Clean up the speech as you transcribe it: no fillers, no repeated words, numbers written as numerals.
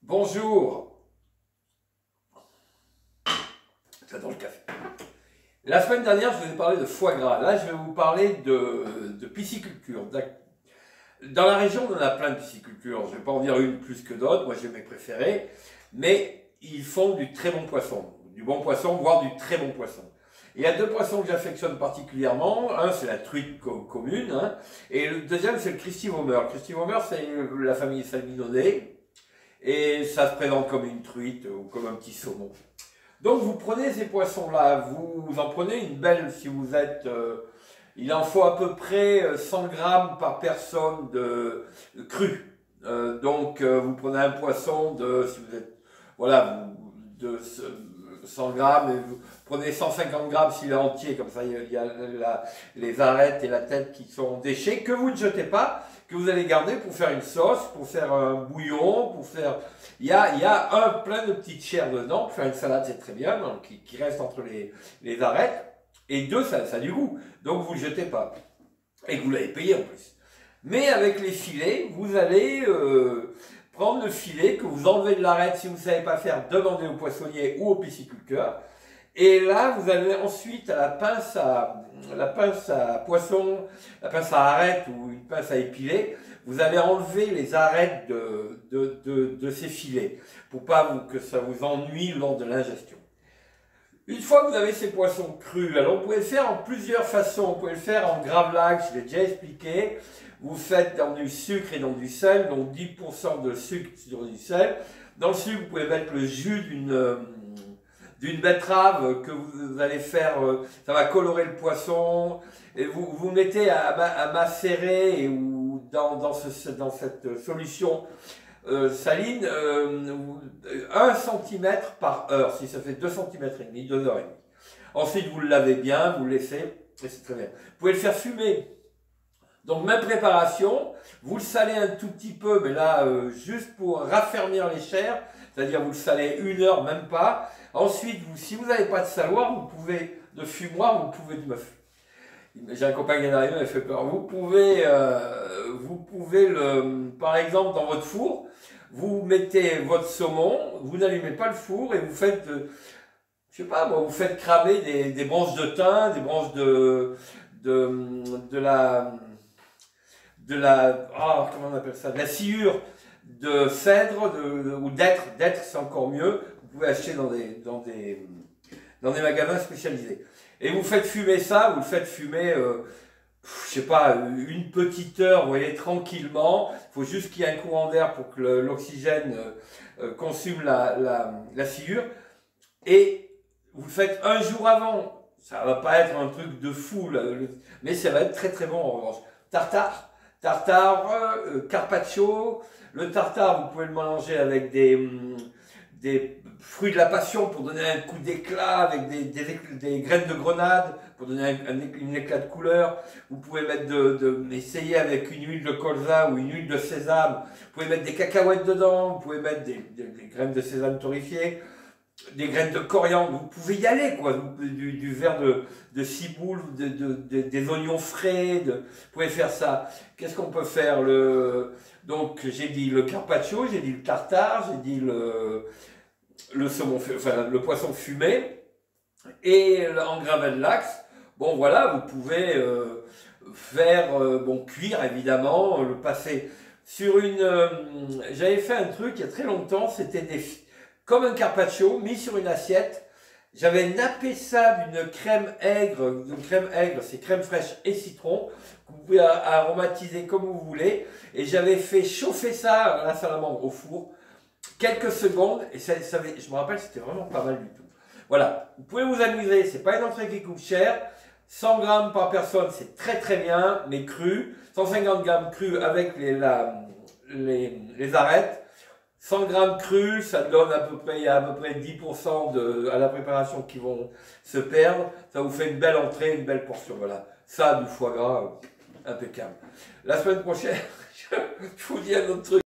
Bonjour, j'adore le café. La semaine dernière, je vous ai parlé de foie gras. Là, je vais vous parler de pisciculture. Dans la région, on en a plein de piscicultures. Je ne vais pas en dire une plus que d'autres. Moi, j'ai mes préférés. Mais ils font du très bon poisson. Du bon poisson, voire du très bon poisson. Il y a deux poissons que j'affectionne particulièrement. Un, c'est la truite commune. Et le deuxième, c'est le Christie-Vomer. Le Christie-Vomer, c'est la famille Salmoninae. Et ça se présente comme une truite ou comme un petit saumon. Donc vous prenez ces poissons-là, vous en prenez une belle si vous êtes... il en faut à peu près 100 grammes par personne de cru. Vous prenez un poisson de, si vous êtes, voilà, de 100 grammes, et vous prenez 150 grammes s'il est entier, comme ça il y a les arêtes et la tête qui sont déchets, que vous ne jetez pas, que vous allez garder pour faire une sauce, pour faire un bouillon, pour faire... Il y a plein de petites chairs dedans, pour faire une salade c'est très bien, donc, qui reste entre les arêtes, et deux, ça a du goût, donc vous ne le jetez pas, et que vous l'avez payé en plus. Mais avec les filets, vous allez prendre le filet que vous enlevez de l'arête, si vous ne savez pas faire, demandez au poissonnier ou au pisciculteur. Et là, vous allez ensuite à la pince à poisson, la pince à arête ou une pince à épiler, vous allez enlever les arêtes de ces filets pour pas que ça vous ennuie lors de l'ingestion. Une fois que vous avez ces poissons crus, alors vous pouvez le faire en plusieurs façons. Vous pouvez le faire en gravlax, je l'ai déjà expliqué. Vous faites dans du sucre et dans du sel, donc 10% de sucre sur du sel. Dans le sucre, vous pouvez mettre le jus d'une betterave que vous allez faire, ça va colorer le poisson. Et vous mettez à macérer ou dans cette solution saline, 1 cm par heure, si ça fait 2 cm et demi, 2 heures et demie. Ensuite, vous le lavez bien, vous le laissez, et c'est très bien. Vous pouvez le faire fumer. Donc, même préparation, vous le salez un tout petit peu, mais là, juste pour raffermir les chairs, c'est-à-dire vous le salez 1 heure, même pas. Ensuite, si vous n'avez pas de saloir, vous pouvez, de fumoir, vous pouvez de meuf. J'ai un copain qui est arrivé, il m'a fait peur. Vous pouvez par exemple, dans votre four, vous mettez votre saumon, vous n'allumez pas le four et vous faites, je sais pas moi, vous faites cramer des branches de thym, des branches de comment on appelle ça, de la sciure de cèdre ou d'être c'est encore mieux. Vous pouvez acheter dans des magasins spécialisés. Et vous faites fumer ça, vous le faites fumer, je sais pas, une petite heure, vous voyez, tranquillement. Il faut juste qu'il y ait un courant d'air pour que l'oxygène consume la sciure. Et vous le faites un jour avant. Ça va pas être un truc de fou, là, mais ça va être très très bon en revanche. Tartare, carpaccio. Le tartare, vous pouvez le mélanger avec des fruits de la passion pour donner un coup d'éclat, avec des graines de grenade pour donner un éclat de couleur. Vous pouvez essayer avec une huile de colza ou une huile de sésame. Vous pouvez mettre des cacahuètes dedans, vous pouvez mettre des graines de sésame torréfiées, des graines de coriandre. Vous pouvez y aller, quoi. Du verre de ciboule, des oignons frais. Vous pouvez faire ça. Qu'est-ce qu'on peut faire? Donc j'ai dit le carpaccio, j'ai dit le tartare, j'ai dit le saumon, enfin le poisson fumé, et en gravlax. Bon voilà, vous pouvez faire cuire évidemment, le passer sur une. J'avais fait un truc il y a très longtemps, c'était comme un carpaccio mis sur une assiette. J'avais nappé ça d'une crème aigre. Une crème aigre, c'est crème fraîche et citron. Vous pouvez aromatiser comme vous voulez. Et j'avais fait chauffer ça à la salamandre au four quelques secondes. Et je me rappelle, c'était vraiment pas mal du tout. Voilà, vous pouvez vous amuser. C'est pas une entrée qui coûte cher. 100 grammes par personne, c'est très très bien, mais cru. 150 grammes cru avec les arêtes. 100 grammes cru, ça donne il y a à peu près 10% à la préparation qui vont se perdre. Ça vous fait une belle entrée, une belle portion. Voilà, ça, du foie gras, impeccable. La semaine prochaine, je vous dis un autre truc.